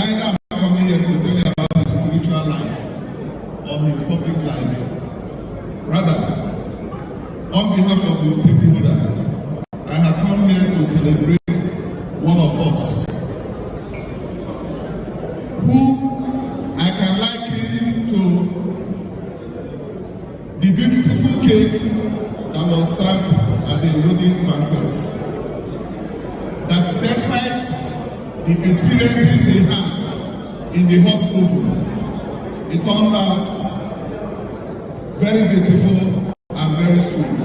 neither am I coming here to tell you about his spiritual life or his public life. Rather, on behalf of the stakeholders, I have come here to celebrate one of us who I can liken to the beautiful cake that was served at the wedding banquet. That despite the experiences he had in the hot oven, it turned out very beautiful and very sweet.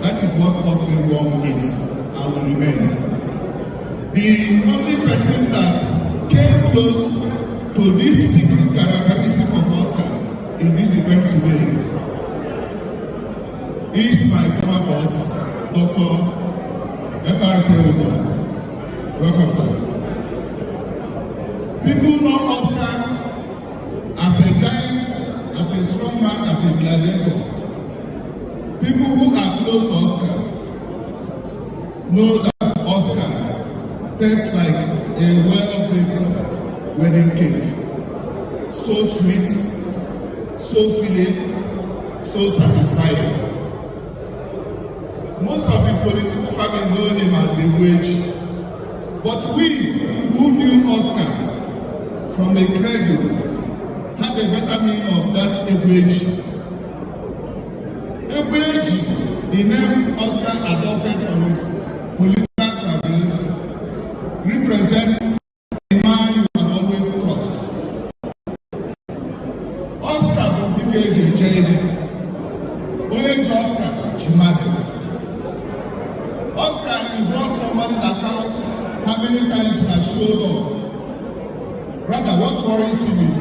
That is what Muslim Wong is and will remain. The only person that came close to this secret characteristic of Oscar in this event today is my former boss, Dr. FRC Ozone. Welcome, sir. People know Oscar as a giant, as a strong man, as a gladiator. People who are close to Oscar know that Oscar tastes like a well-baked wedding cake. So sweet, so filling, so satisfying. Most of his political family know him as a wage. But we who knew Oscar from the cradle had a better meaning of that Egweji. Egweji, the name Oscar adopted from his political travels, represents a man you can always trust. Oscar from DKJ Jayden, Oyeji Oscar Chimade. Oscar is not somebody that counts how many times he has showed up. Rather, what worries him is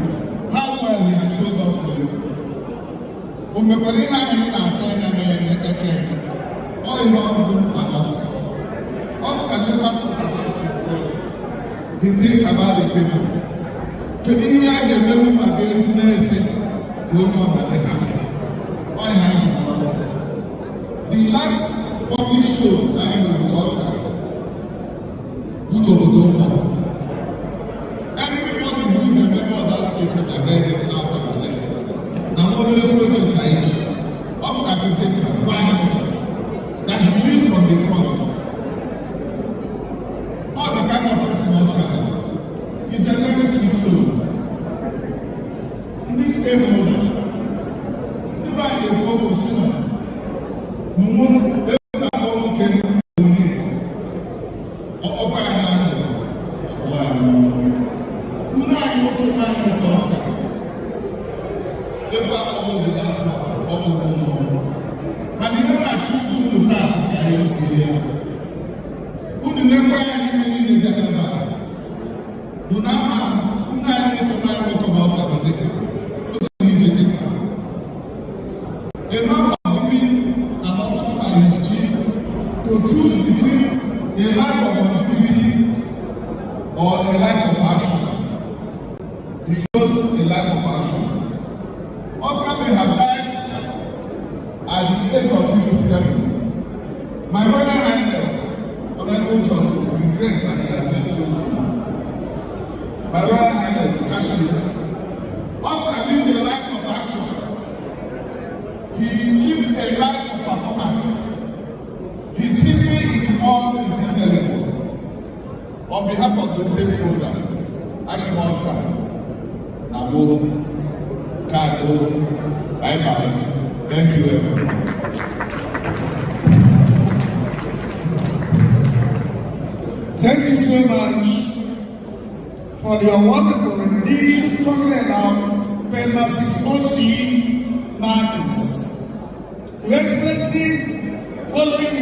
how well he has showed up for you. Oscar never thought about himself. He thinks about the people. Today, I have never my business going on at the house. Why have you lost? The last public show I am with Oscar. Everybody who is a member of that statement are very out of the land. Now, what will you put in Taiji? After to take a bag that he used from the front. All the kind of person Oscar is a very sweet soul. In this stakeholder, everybody is a promotion. A man was given an option by his chief to choose between a life of longevity or a life of action. He chose a life of action. Oscar may have died at the age of 57. My Royal Highness, Honorable Justice, with grace and he has been so soon. My Royal Highness, Kashi, Oscar lived a life of action. He lived a life of performance. His history in the world is indelible. On behalf of the stakeholder, Ashim Oscar, Nabo, Kado, bye-bye. Thank you, everyone. Thank you so much for your wonderful rendition talking about famous O.C. Martins. Your Excellency, following